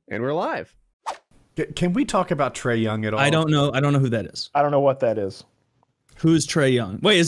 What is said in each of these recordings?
And we're live. Can we talk about Trae Young at all? I don't know who that is. I don't know what that is. Who's Trae Young? Wait, is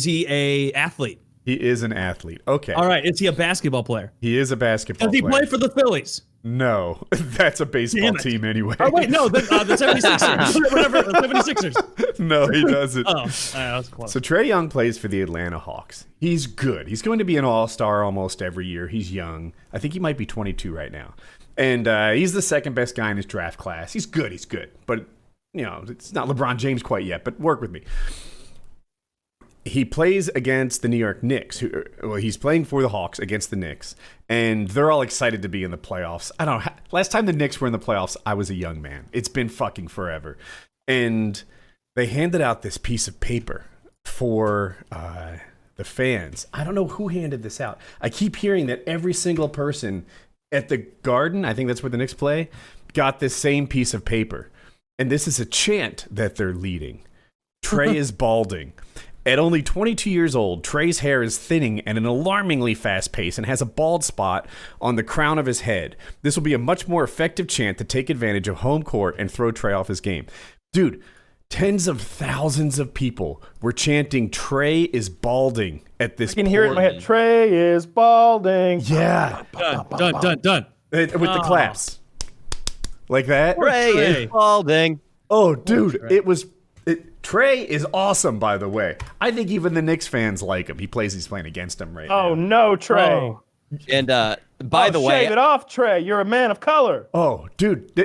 he a athlete? He is an athlete. Okay. All right. Is he a basketball player? He is a basketball player. Does he play for the Phillies? No, that's a baseball team anyway. Oh, wait, no, the 76ers. Whatever, the 76ers. No, he doesn't. That was close. So Trae Young plays for the Atlanta Hawks. He's good. He's going to be an all-star almost every year. He's young. I think he might be 22 right now. And he's the second best guy in his draft class. He's good. But, you know, it's not LeBron James quite yet, but work with me. He plays against the New York Knicks. He's playing for the Hawks against the Knicks, and they're all excited to be in the playoffs. I don't know. Last time the Knicks were in the playoffs, I was a young man. It's been fucking forever. And they handed out this piece of paper for the fans. I don't know who handed this out. I keep hearing that every single person at the Garden, I think that's where the Knicks play, got this same piece of paper. And this is a chant that they're leading. TRAE is balding. At only 22 years old, Trae's hair is thinning at an alarmingly fast pace and has a bald spot on the crown of his head. This will be a much more effective chant to take advantage of home court and throw Trae off his game. Dude, tens of thousands of people were chanting TRAE is balding at this point. I can hear it in my head. TRAE is balding. Yeah. Done. With the claps. Like that. TRAE is balding. Oh, dude, TRAE is awesome, by the way. I think even the Knicks fans like him. He's playing against him right now. Oh, no, TRAE. Oh. And by the way, shave it off, TRAE. You're a man of color. Oh, dude,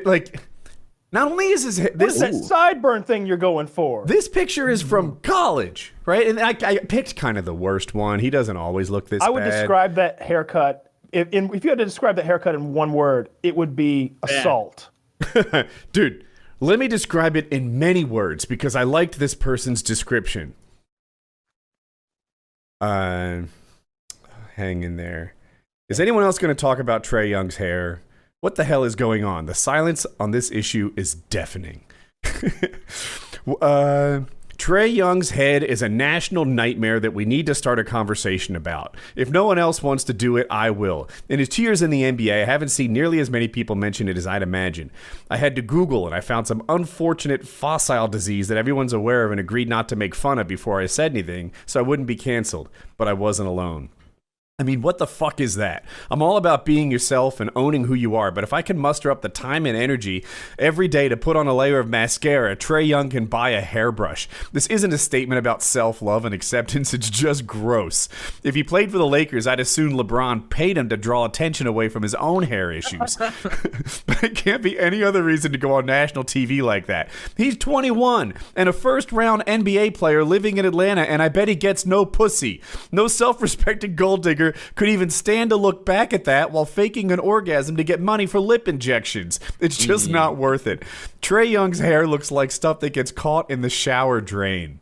not only is this What is that sideburn thing you're going for? This picture is from college, right? And I picked kind of the worst one. He doesn't always look this bad. I would describe that haircut, if you had to describe that haircut in one word, it would be assault. Dude, let me describe it in many words because I liked this person's description. Hang in there. Is anyone else going to talk about Trae Young's hair? What the hell is going on? The silence on this issue is deafening. Trae Young's head is a national nightmare that we need to start a conversation about. If no one else wants to do it, I will. In his 2 years in the NBA, I haven't seen nearly as many people mention it as I'd imagine. I had to Google, and I found some unfortunate fossil disease that everyone's aware of and agreed not to make fun of before I said anything, so I wouldn't be canceled. But I wasn't alone. I mean, what the fuck is that? I'm all about being yourself and owning who you are, but if I can muster up the time and energy every day to put on a layer of mascara, Trae Young can buy a hairbrush. This isn't a statement about self-love and acceptance, it's just gross. If he played for the Lakers, I'd assume LeBron paid him to draw attention away from his own hair issues. But it can't be any other reason to go on national TV like that. He's 21 and a first-round NBA player living in Atlanta, and I bet he gets no pussy. No self-respecting gold digger could even stand to look back at that while faking an orgasm to get money for lip injections. It's just not worth it. Trae Young's hair looks like stuff that gets caught in the shower drain.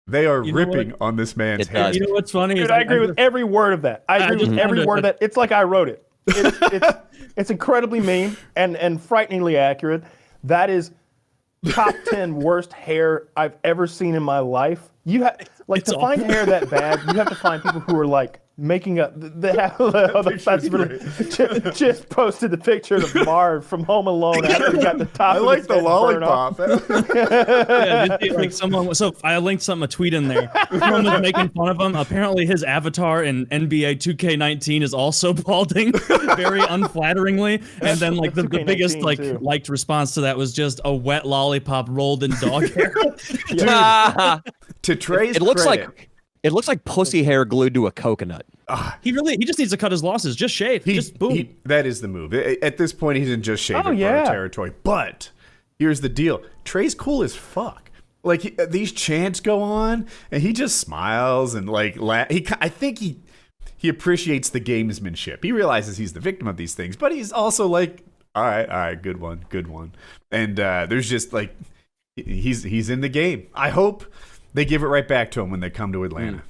They are ripping on this man's hair. You know what's funny? Dude, I agree with every word of that. I agree with every word of that. It's like I wrote it. It's incredibly mean and frighteningly accurate. That is top 10 worst hair I've ever seen in my life. You have find hair that bad, you have to find people who are like making up. Just posted the picture of Marv from Home Alone after he got the top. I like the lollipop. So I linked a tweet in there. Someone was making fun of him. Apparently, his avatar in NBA 2K19 is also balding, very unflatteringly. And then the biggest liked response to that was just a wet lollipop rolled in dog hair. To Trae's it looks like pussy hair glued to a coconut. He just needs to cut his losses. Just shave. Just boom. That is the move. At this point, he's in just shaving territory. But here's the deal. Trae's cool as fuck. Like these chants go on, and he just smiles and I think he appreciates the gamesmanship. He realizes he's the victim of these things, but he's also like, all right, good one. And there's just he's in the game. I hope they give it right back to him when they come to Atlanta.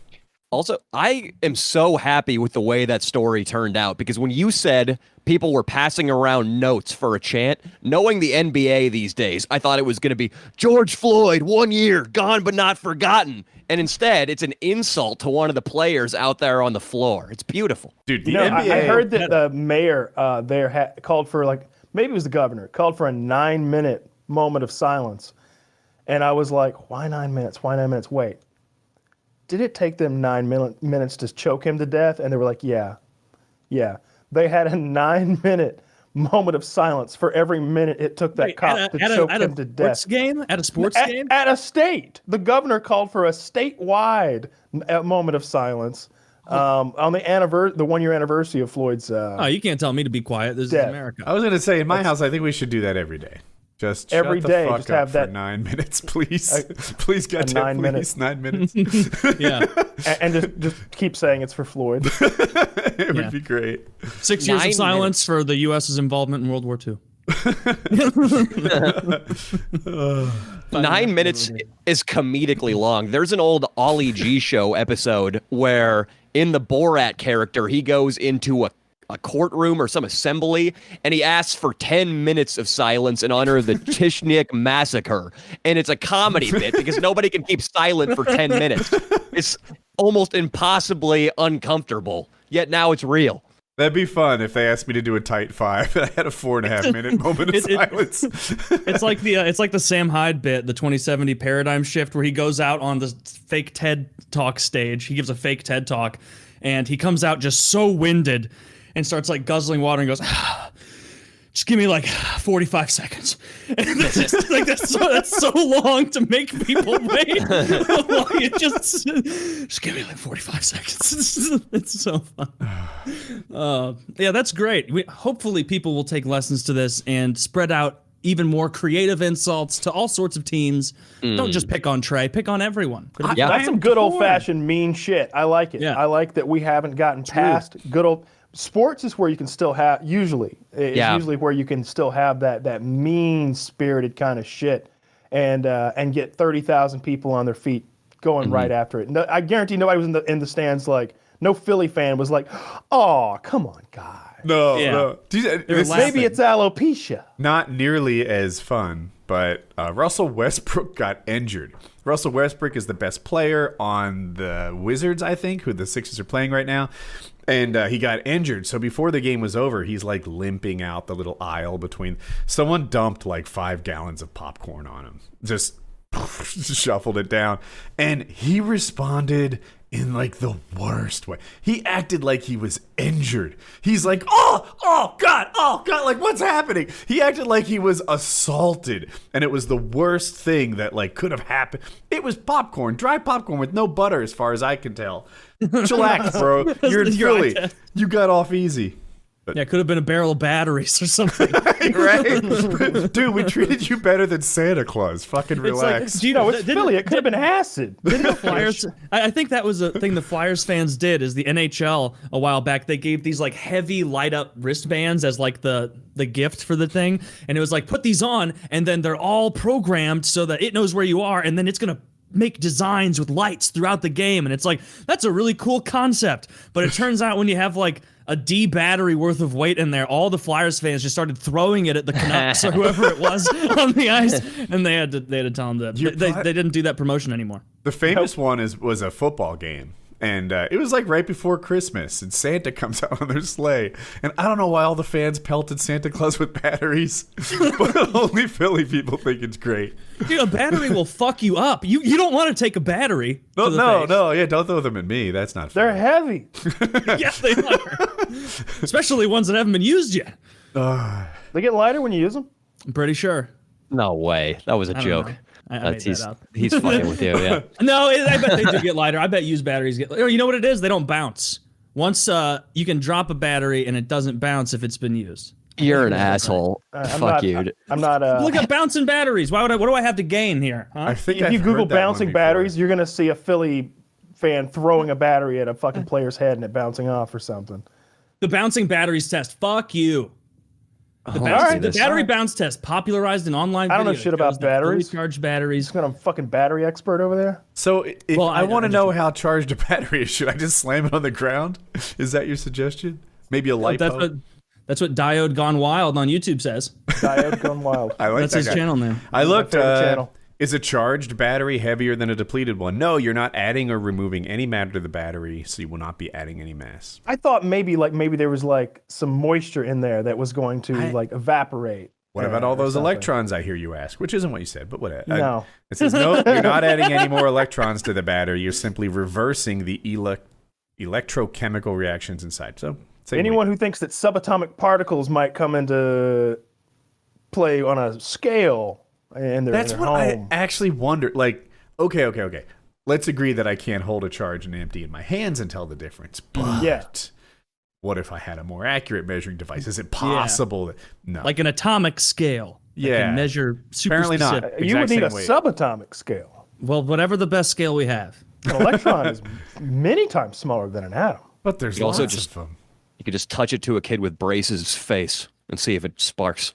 Also, I am so happy with the way that story turned out, because when you said people were passing around notes for a chant, knowing the NBA these days, I thought it was going to be George Floyd, 1 year, gone but not forgotten. And instead, it's an insult to one of the players out there on the floor. It's beautiful. Dude, NBA, I heard that the mayor there called for maybe it was the governor, called for a 9-minute moment of silence. And I was like, why 9 minutes? Why 9 minutes? Wait, did it take them 9 minutes to choke him to death? And they were like, yeah. They had a 9-minute moment of silence for every minute it took that cop to choke him to death. At a sports game? At a state. The governor called for a statewide moment of silence on the 1-year anniversary of Floyd's you can't tell me to be quiet. This death. is America. I was going to say, in my house, I think we should do that every day. Just every shut day, the fuck just up have that for 9 minutes, please. Please, goddamn, 9 minutes. 9 minutes. Yeah. and just keep saying it's for Floyd. It would be great. 6 years 9 of silence for the U.S.'s involvement in World War II. 9 minutes is comedically long. There's an old Ollie G show episode where in the Borat character, he goes into a courtroom or some assembly, and he asks for 10 minutes of silence in honor of the Tishnik massacre. And it's a comedy bit because nobody can keep silent for 10 minutes. It's almost impossibly uncomfortable, yet now it's real. That'd be fun if they asked me to do a tight 5 and I had a 4.5 minute moment of silence. It's like the Sam Hyde bit, the 2070 paradigm shift, where he goes out on the fake TED Talk stage. He gives a fake TED Talk, and he comes out just so winded and starts like guzzling water and goes, just give me like 45 seconds. And that's so long to make people wait. just give me like 45 seconds. It's so fun. Yeah, that's great. Hopefully people will take lessons to this and spread out even more creative insults to all sorts of teams. Don't just pick on TRAE, pick on everyone. That's some good old-fashioned mean shit. I like it. Yeah. I like that we haven't gotten past good old... Sports is where you can still have, usually where you can still have that mean-spirited kind of shit and get 30,000 people on their feet going right after it. No, I guarantee nobody was in the stands like, no Philly fan was like, oh, come on, guys. No. Maybe it's alopecia. Not nearly as fun, but Russell Westbrook got injured. Russell Westbrook is the best player on the Wizards, I think, who the Sixers are playing right now. And he got injured. So before the game was over, he's like limping out the little aisle between. Someone dumped like 5 gallons of popcorn on him. Just shuffled it down. And he responded in like the worst way. He acted like he was injured. He's like, oh God, like what's happening? He acted like he was assaulted. And it was the worst thing that like could have happened. It was popcorn, dry popcorn with no butter as far as I can tell. Chillax, bro. You're in Philly. You got off easy. Yeah, it could have been a barrel of batteries or something. Right? Dude, we treated you better than Santa Claus. Fucking relax. It's Philly. It could have been acid. Didn't the Flyers? I think that was a thing the Flyers fans did. Is the NHL a while back? They gave these like heavy light up wristbands as like the gift for the thing, and it was like put these on, and then they're all programmed so that it knows where you are, and then it's gonna make designs with lights throughout the game. And it's like, that's a really cool concept. But it turns out when you have like a D battery worth of weight in there, all the Flyers fans just started throwing it at the Canucks or whoever it was on the ice, and they had to tell them that they didn't do that promotion anymore. The famous one was a football game. And it was like right before Christmas, and Santa comes out on their sleigh. And I don't know why all the fans pelted Santa Claus with batteries, but only Philly people think it's great. Dude, a battery will fuck you up. You don't want to take a battery. No, yeah, don't throw them at me. That's not fair. They're heavy. Yeah, they are. Especially ones that haven't been used yet. They get lighter when you use them? I'm pretty sure. No way. That was a joke. I made that up. He's fucking with you, yeah. No, I bet they do get lighter. I bet used batteries get lighter. You know what it is? They don't bounce. Once you can drop a battery and it doesn't bounce if it's been used. You're an asshole. Fuck you. I'm not. Look at bouncing batteries. What do I have to gain here? Huh? I think if you Google bouncing batteries, you're gonna see a Philly fan throwing a battery at a fucking player's head and it bouncing off or something. The bouncing batteries test. Fuck you. The battery bounce test, popularized in online. I don't know shit about batteries. Fully charged batteries. Got a fucking battery expert over there. So if I want to know how charged a battery is, should I just slam it on the ground? Is that your suggestion? Maybe a lipo? That's what Diode Gone Wild on YouTube says. Diode Gone Wild. I like That's that his guy. channel name. I looked. channel. Is a charged battery heavier than a depleted one? No, you're not adding or removing any matter to the battery, so you will not be adding any mass. I thought maybe there was like some moisture in there that was going to like evaporate. What about all those electrons, I hear you ask? Which isn't what you said, but whatever. No. It says, no, you're not adding any more electrons to the battery. You're simply reversing the electrochemical reactions inside. So, anyone who thinks that subatomic particles might come into play on a scale in their That's what home. I actually wonder. Like, okay. Let's agree that I can't hold a charge and empty in my hands and tell the difference. But what if I had a more accurate measuring device? Is it possible? No. Like an atomic scale. That can measure super Apparently specific. not. You would need a weight. subatomic scale. Well, whatever the best scale we have. An electron is many times smaller than an atom. But there's You lots also of them. You could just touch it to a kid with braces' face and see if it sparks.